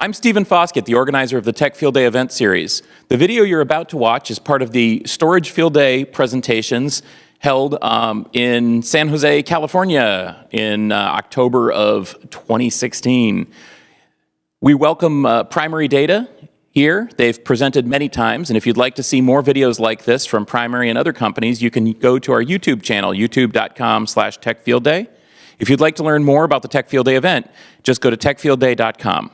I'm Stephen Foskett, the organizer of the Tech Field Day event series. The video you're about to watch is part of the Storage Field Day presentations held in San Jose, California in October of 2016. We welcome Primary Data here. They've presented many times, and if you'd like to see more videos like this from Primary and other companies, you can go to our YouTube channel, youtube.com/techfieldday. If you'd like to learn more about the Tech Field Day event, just go to techfieldday.com.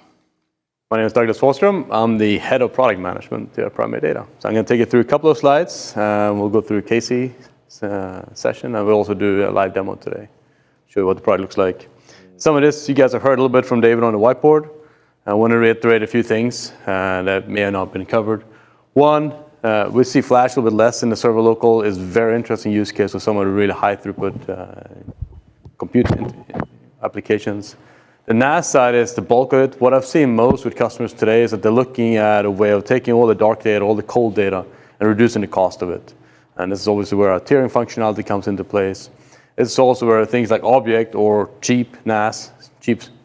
My name is Fallstrom. I'm the head of product management at Primary Data. So I'm going to take you through a couple of slides. We'll go through a Casey session, and we'll also do a live demo today, show you what the product looks like. Some of this you guys have heard a little bit from David on the whiteboard. I want to reiterate a few things that may have not been covered. One, we see Flash a little bit less in the server local. Is a very interesting use case for some of the really high throughput compute applications. The NAS side is the bulk of it. What I've seen most with customers today is that they're looking at a way of taking all the dark data, all the cold data, and reducing the cost of it. And this is obviously where our tiering functionality comes into place. It's also where things like object or cheap NAS,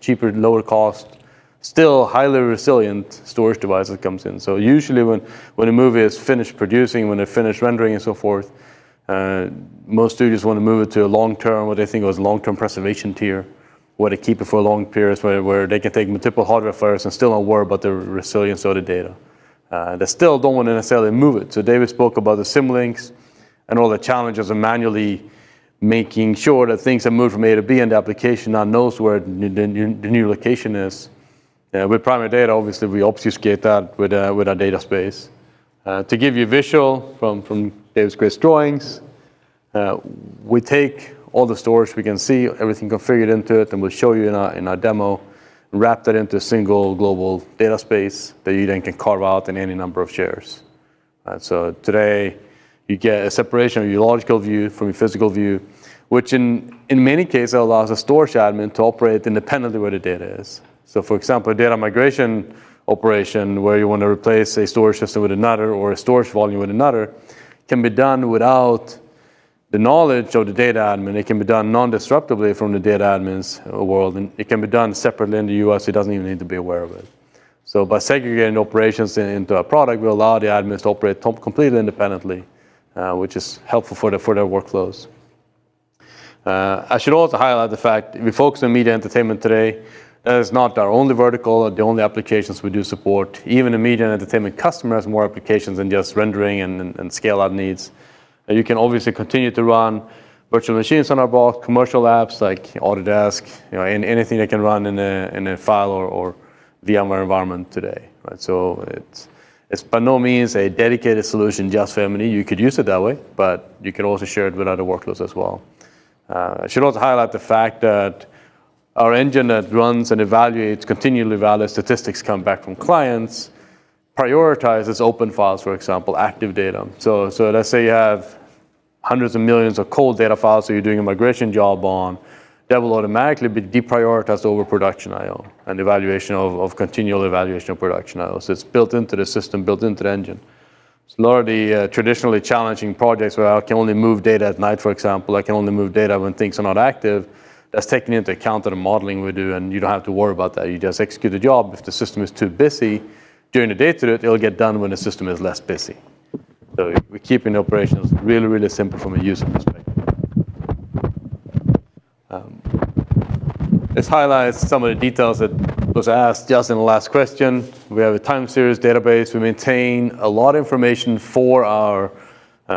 cheaper, lower cost, still highly resilient storage devices comes in. So usually when a movie is finished producing, when they finish rendering and so forth, most studios want to move it to a long-term, what they think was long-term preservation tier, where they keep it for long periods, where they can take multiple hardware fires and still not worry about the resilience of the data. They still don't want to necessarily move it. So David spoke about the symlinks and all the challenges of manually making sure that things are moved from A to B and the application now knows where the new location is. With Primary Data, obviously, we obfuscate that with our Dataspace. To give you a visual from David's great drawings, we take all the storage we can see, everything configured into it, and we'll show you in our demo, wrap that into a single global data space that you then can carve out in any number of shares. So today, you get a separation of your logical view from your physical view, which in many cases allows a storage admin to operate independently where the data is. So for example, a data migration operation where you want to replace a storage system with another or a storage volume with another can be done without the knowledge of the data admin. It can be done non-disruptively from the data admin's world, and it can be done separately in the US. It doesn't even need to be aware of it. So by segregating operations into a product, we allow the admins to operate completely independently, which is helpful for their workflows. I should also highlight the fact we focus on media entertainment today. That is not our only vertical or the only applications we do support. Even the media and entertainment customer has more applications than just rendering and scale-out needs. You can obviously continue to run virtual machines on our box, commercial apps like Autodesk, anything that can run in a file or VMware environment today. Right? So it's by no means a dedicated solution just for M&E. You could use it that way, but you can also share it with other workloads as well. I should also highlight the fact that our engine that runs and evaluates, continually evaluates statistics come back from clients, prioritizes open files, for example, active data. So let's say you have hundreds of millions of cold data files that you're doing a migration job on, that will automatically be deprioritized over production I/O and evaluation of continual evaluation of production I/O. So it's built into the system, built into the engine. So a lot of the traditionally challenging projects where I can only move data at night, for example, I can only move data when things are not active, that's taken into account of the modeling we do, and you don't have to worry about that. You just execute the job. If the system is too busy during the day to do it, it'll get done when the system is less busy. So we're keeping the operations really, really simple from a user perspective. This highlights some of the details that was asked just in the last question. We have a time series database. We maintain a lot of information for our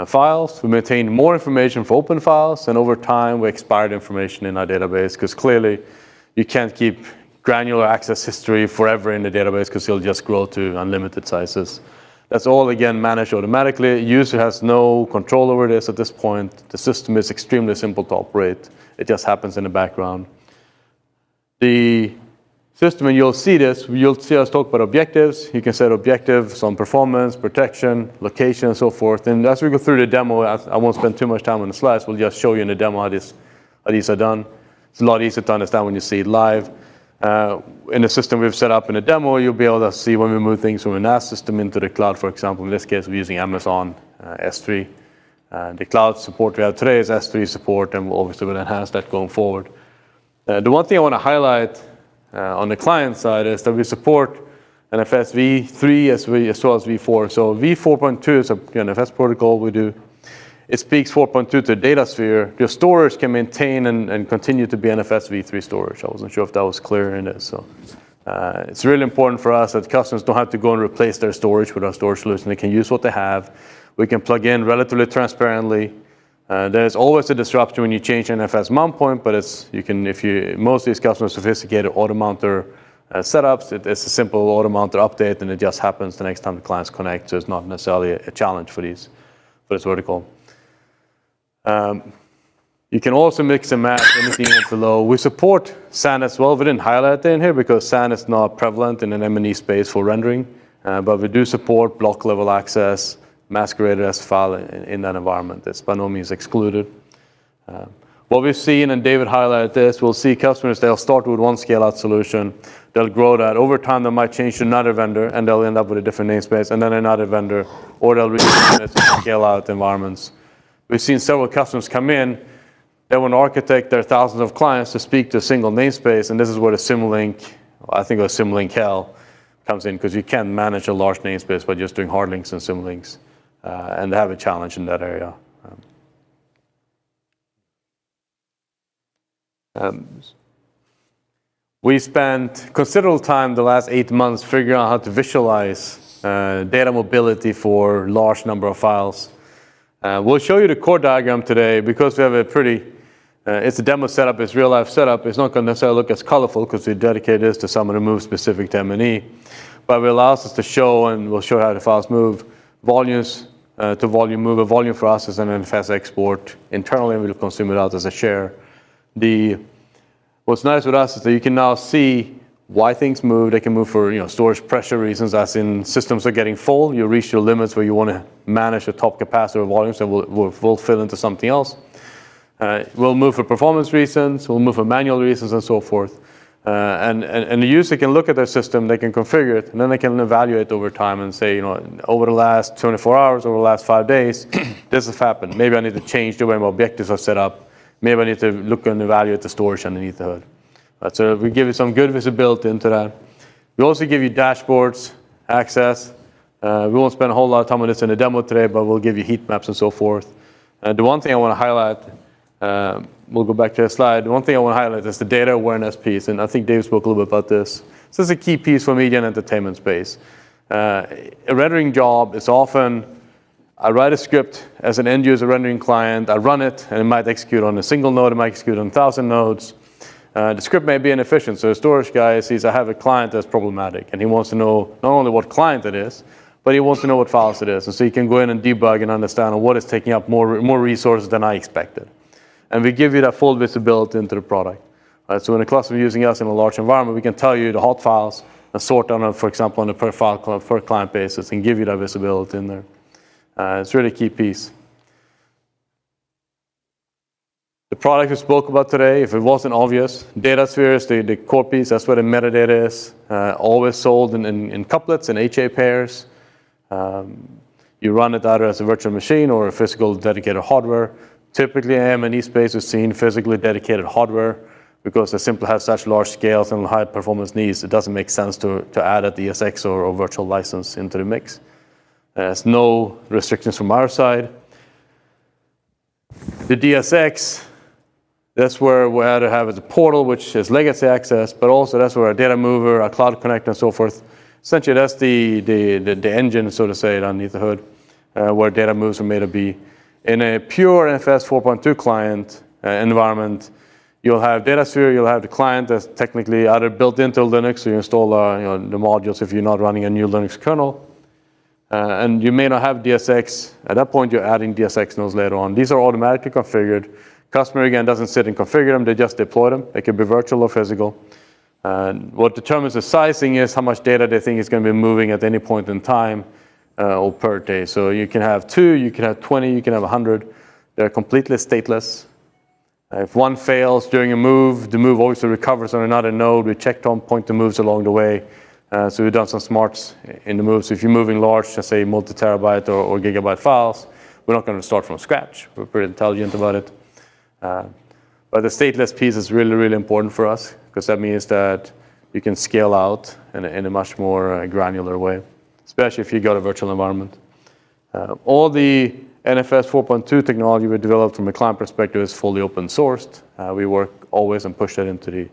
files. We maintain more information for open files, and over time we expired information in our database because clearly you can't keep granular access history forever in the database because it'll just grow to unlimited sizes. That's all again managed automatically. User has no control over this at this point. The system is extremely simple to operate. It just happens in the background. The system, and you'll see this, you'll see us talk about objectives. You can set objectives on performance, protection, location, and so forth. And as we go through the demo, I won't spend too much time on the slides. We'll just show you in the demo how these are done. It's a lot easier to understand when you see it live. In the system we've set up in the demo, you'll be able to see when we move things from a NAS system into the cloud, for example. In this case, we're using Amazon S3. The cloud support we have today is S3 support, and we'll obviously enhance that going forward. The one thing I want to highlight on the client side is that we support NFS v3 as well as v4. So v4.2 is a NFS protocol we do. It speaks 4.2 to DataSphere. Your storage can maintain and continue to be NFS v3 storage. I wasn't sure if that was clear in it. So it's really important for us that customers don't have to go and replace their storage with our storage solution. They can use what they have. We can plug in relatively transparently. There's always a disruption when you change NFS mount point, but most of these customers sophisticated auto-mounter setups. It's a simple auto-mounter update, and it just happens the next time the clients connect. So it's not necessarily a challenge for this vertical. You can also mix and match anything you want below. We support SAN as well. We didn't highlight it in here because SAN is not prevalent in an M&E space for rendering, but we do support block level access, masqueraded as file in that environment. It's by no means excluded. What we've seen, and David highlighted this, we'll see customers, they'll start with one scale-out solution. They'll grow that. Over time, they might change to another vendor, and they'll end up with a different namespace, and then another vendor, or they'll reuse it to scale-out environments. We've seen several customers come in. They want to architect their thousands of clients to speak to a single namespace, and this is where the Symlink, I think it was Symlink Hell, comes in, because you can't manage a large namespace by just doing hard links and symlinks, and they have a challenge in that area. We spent considerable time the last 8 months figuring out how to visualize data mobility for large number of files. We'll show you the core diagram today because we have a it's a demo setup, it's real life setup. It's not going to necessarily look as colorful because we dedicate this to someone who moves specific to M&E, but it allows us to show, and we'll show how the files move, volumes to volume move. A volume for us is an NFS export internally, and we'll consume it out as a share. What's nice with us is that you can now see why things move. They can move for storage pressure reasons, as in systems are getting full. You reach your limits where you want to manage the top capacitor volumes, and we'll fill into something else. We'll move for performance reasons. We'll move for manual reasons, and so forth. And the user can look at their system, they can configure it, and then they can evaluate over time and say, over the last 24 hours, over the last 5 days, this has happened. Maybe I need to change the way my objectives are set up. Maybe I need to look and evaluate the storage underneath the hood. So we give you some good visibility into that. We also give you dashboards, access. We won't spend a whole lot of time on this in the demo today, but we'll give you heat maps and so forth. The one thing I want to highlight, we'll go back to the slide. The one thing I want to highlight is the data awareness piece, and I think Dave spoke a little bit about this. This is a key piece for media and entertainment space. A rendering job is often, I write a script as an end user rendering client, I run it, and it might execute on a single node, it might execute on 1,000 nodes. The script may be inefficient, so a storage guy sees I have a client that's problematic, and he wants to know not only what client it is, but he wants to know what files it is. And so he can go in and debug and understand what is taking up more resources than I expected. And we give you that full visibility into the product. So when a customer is using us in a large environment, we can tell you the hot files and sort them, for example, on a per file, per client basis, and give you that visibility in there. It's really a key piece. The product we spoke about today, if it wasn't obvious, DataSphere is the core piece. That's where the metadata is. Always sold in couplets and HA pairs. You run it either as a virtual machine or a physical dedicated hardware. Typically, in M&E space, we've seen physically dedicated hardware because they simply have such large scales and high performance needs. It doesn't make sense to add a ESX or virtual license into the mix. There's no restrictions from our side. The DSX, that's where we either have as a portal, which is legacy access, but also that's where our data mover, our cloud connect, and so forth. Essentially, that's the engine, so to say, underneath the hood, where data moves from A to B. In a pure NFS 4.2 client environment, you'll have DataSphere, you'll have the client that's technically either built into Linux, so you install the modules if you're not running a new Linux kernel. And you may not have DSX. At that point, you're adding DSX nodes later on. These are automatically configured. Customer, again, doesn't sit and configure them. They just deploy them. They can be virtual or physical. What determines the sizing is how much data they think is going to be moving at any point in time or per day. So you can have 2, you can have 20, you can have 100. They're completely stateless. If one fails during a move, the move obviously recovers on another node. We check on point the moves along the way. So we've done some smarts in the moves. So if you're moving large, let's say multi-terabyte or gigabyte files, we're not going to start from scratch. We're pretty intelligent about it. But the stateless piece is really, really important for us because that means that you can scale out in a much more granular way, especially if you got a virtual environment. All the NFS 4.2 technology we developed from a client perspective is fully open sourced. We work always and push that into the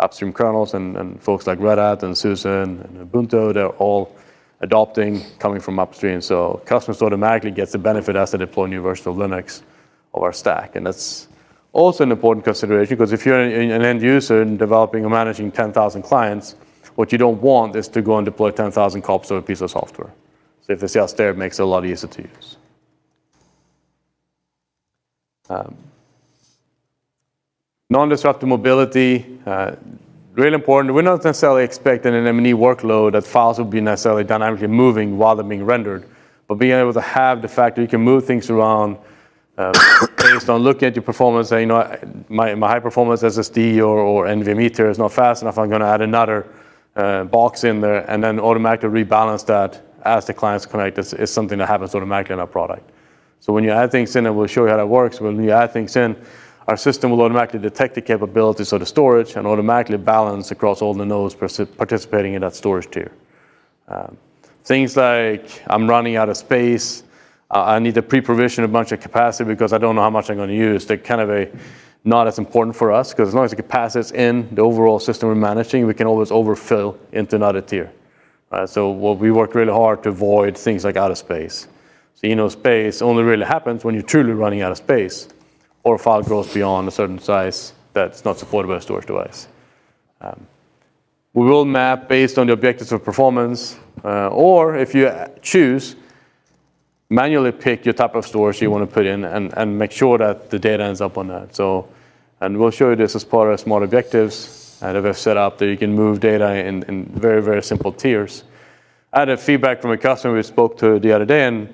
upstream kernels, and folks like Red Hat and SUSE and Ubuntu, they're all adopting, coming from upstream. So customers automatically get the benefit as they deploy new versions of Linux of our stack. And that's also an important consideration, because if you're an end user and developing or managing 10,000 clients, what you don't want is to go and deploy 10,000 copies of a piece of software. So if it's just there, it makes it a lot easier to use. Non-disruptive mobility, really important. We're not necessarily expecting an M&E workload that files will be necessarily dynamically moving while they're being rendered, but being able to have the fact that you can move things around based on looking at your performance, saying, my high performance SSD or NVMe tier is not fast enough, I'm going to add another box in there, and then automatically rebalance that as the clients connect. It's something that happens automatically in our product. So when you add things in, and we'll show you how that works, when you add things in, our system will automatically detect the capabilities of the storage and automatically balance across all the nodes participating in that storage tier. Things like, I'm running out of space, I need to pre-provision a bunch of capacity because I don't know how much I'm going to use. They're kind of not as important for us, because as long as the capacity is in the overall system we're managing, we can always overfill into another tier. So we work really hard to avoid things like out of space. So space only really happens when you're truly running out of space, or a file grows beyond a certain size that's not supported by a storage device. We will map based on the objectives of performance, or if you choose, manually pick your type of storage you want to put in and make sure that the data ends up on that. And we'll show you this as part of smart objectives that we've set up, that you can move data in very, very simple tiers. I had a feedback from a customer we spoke to the other day, and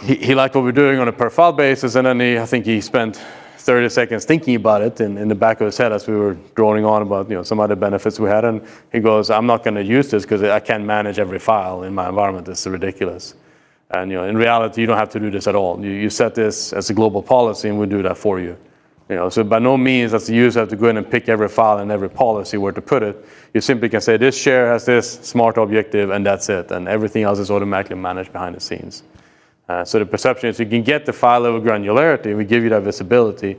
he liked what we're doing on a per file basis, and then I think he spent 30 seconds thinking about it in the back of his head as we were droning on about some other benefits we had, and he goes, I'm not going to use this because I can't manage every file in my environment. It's ridiculous. And in reality, you don't have to do this at all. You set this as a global policy, and we'll do that for you. So by no means does the user have to go in and pick every file and every policy where to put it. You simply can say, this share has this smart objective, and that's it. And everything else is automatically managed behind the scenes. So the perception is you can get the file level granularity, we give you that visibility,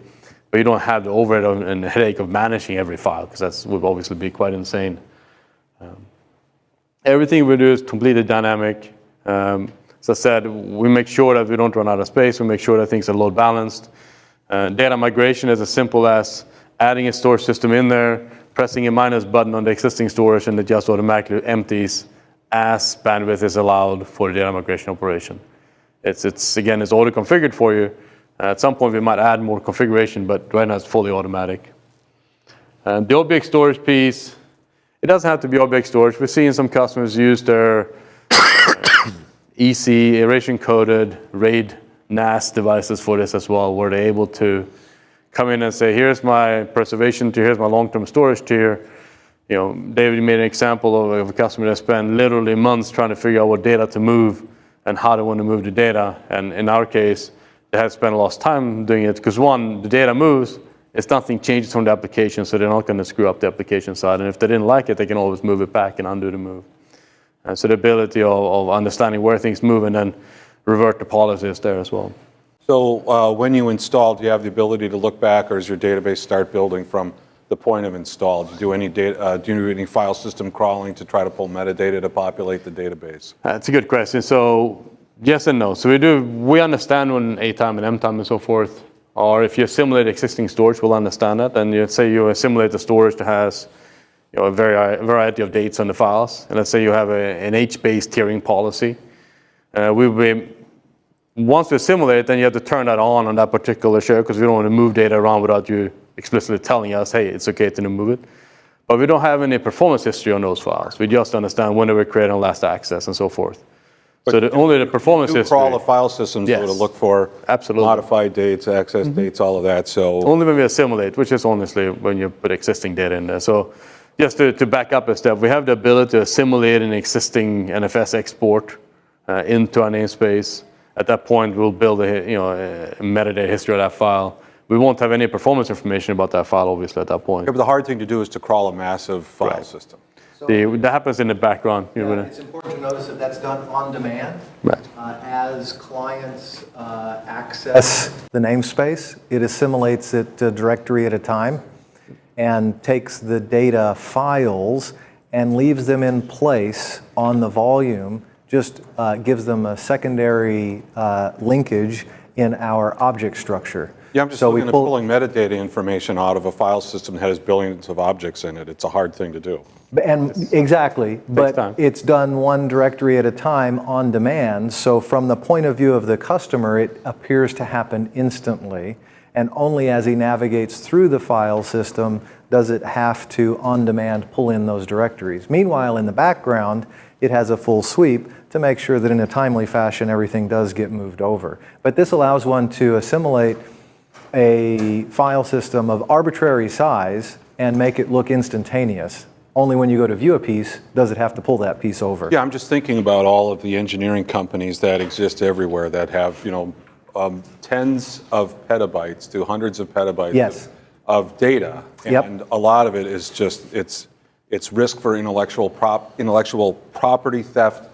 but you don't have the overhead and the headache of managing every file, because that would obviously be quite insane. Everything we do is completely dynamic. As I said, we make sure that we don't run out of space. We make sure that things are load balanced. Data migration is as simple as adding a storage system in there, pressing a minus button on the existing storage, and it just automatically empties as bandwidth is allowed for the data migration operation. It's auto-configured for you. At some point, we might add more configuration, but right now it's fully automatic. The object storage piece, it doesn't have to be object storage. We're seeing some customers use their EC, erasure-encoded, RAID NAS devices for this as well, where they're able to come in and say, here's my preservation tier, here's my long-term storage tier. David made an example of a customer that spent literally months trying to figure out what data to move and how they want to move the data. And in our case, they have spent a lot of time doing it, because one, the data moves, it's nothing changes from the application, so they're not going to screw up the application side. And if they didn't like it, they can always move it back and undo the move. And so the ability of understanding where things move and then revert the policy is there as well. So when you install, do you have the ability to look back, or does your database start building from the point of install? Do you do any file system crawling to try to pull metadata to populate the database? That's a good question. So yes and no. So we understand when A time and M time and so forth, or if you simulate existing storage, we'll understand that. And you say you simulate the storage that has a variety of dates on the files, and let's say you have an H-based tiering policy. Once we simulate it, then you have to turn that on that particular share, because we don't want to move data around without you explicitly telling us, hey, it's okay to move it. But we don't have any performance history on those files. We just understand when they were created on last access and so forth. But so only the performance history. You crawl the file systems to look for modified dates, access dates, all of that. So only when we assimilate, which is honestly when you put existing data in there. So just to back up a step, we have the ability to assimilate an existing NFS export into our namespace. At that point, we'll build a metadata history of that file. We won't have any performance information about that file, obviously, at that point. Yeah, but the hard thing to do is to crawl a massive file Right. system. That happens in the background. Yeah, it's important to notice that that's done on demand. Right. As clients access the namespace, it assimilates it a directory at a time and takes the data files and leaves them in place on the volume, just gives them a secondary linkage in our object structure. Yeah, I'm just looking at pulling metadata information out of a file system that has billions of objects in it. It's a hard thing to do. And exactly, but time. it's done one directory at a time on demand. So from the point of view of the customer, it appears to happen instantly. And only as he navigates through the file system does it have to, on demand, pull in those directories. Meanwhile, in the background, it has a full sweep to make sure that in a timely fashion, everything does get moved over. But this allows one to assimilate a file system of arbitrary size and make it look instantaneous. Only when you go to view a piece does it have to pull that piece over. Yeah, I'm just thinking about all of the engineering companies that exist everywhere that have, tens of petabytes to hundreds of petabytes Yes. of data. Yep. And a lot of it is just, it's risk for intellectual property theft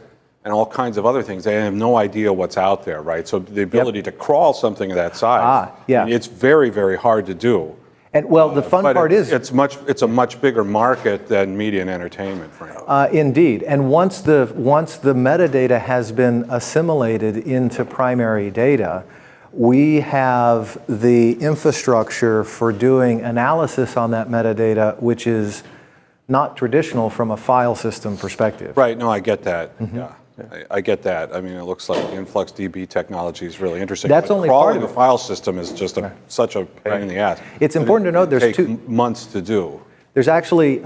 and all kinds of other things. They have no idea what's out there, right? So the ability to crawl something of that size, yeah. it's very, very hard to do. And well, the fun But part is, it's a much bigger market than media and entertainment, frankly. indeed, and once the metadata has been assimilated into primary data, we have the infrastructure for doing analysis on that metadata, which is not traditional from a file system perspective. Right, no, I get that, yeah. I get that. I mean, it looks like InfluxDB technology is really interesting. That's but only part crawling of a it. file system is just such a pain in the ass. It's important to note there's Take two. months to do. There's actually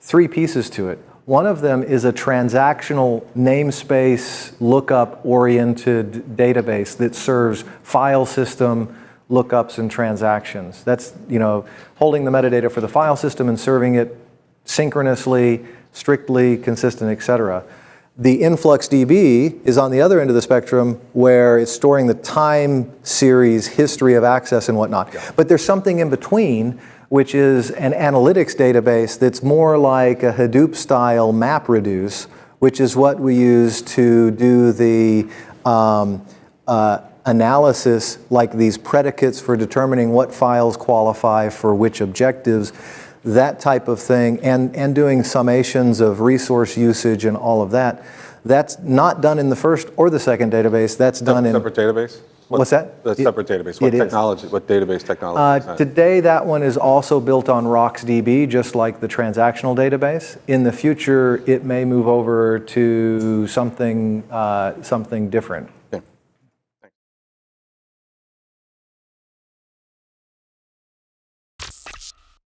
three pieces to it. One of them is a transactional namespace lookup-oriented database that serves file system lookups and transactions. That's, holding the metadata for the file system and serving it synchronously, strictly consistent, et cetera. The InfluxDB is on the other end of the spectrum where it's storing the time series history of access and whatnot. Yeah. But there's something in between, which is an analytics database that's more like a Hadoop-style MapReduce, which is what we use to do the analysis, like these predicates for determining what files qualify for which objectives, that type of thing, and doing summations of resource usage and all of that. That's not done in the first or the second database. That's done in... Separate database? What's that? A separate database. What technology? What database technology is that? Today, that one is also built on RocksDB, just like the transactional database. In the future, it may move over to something different.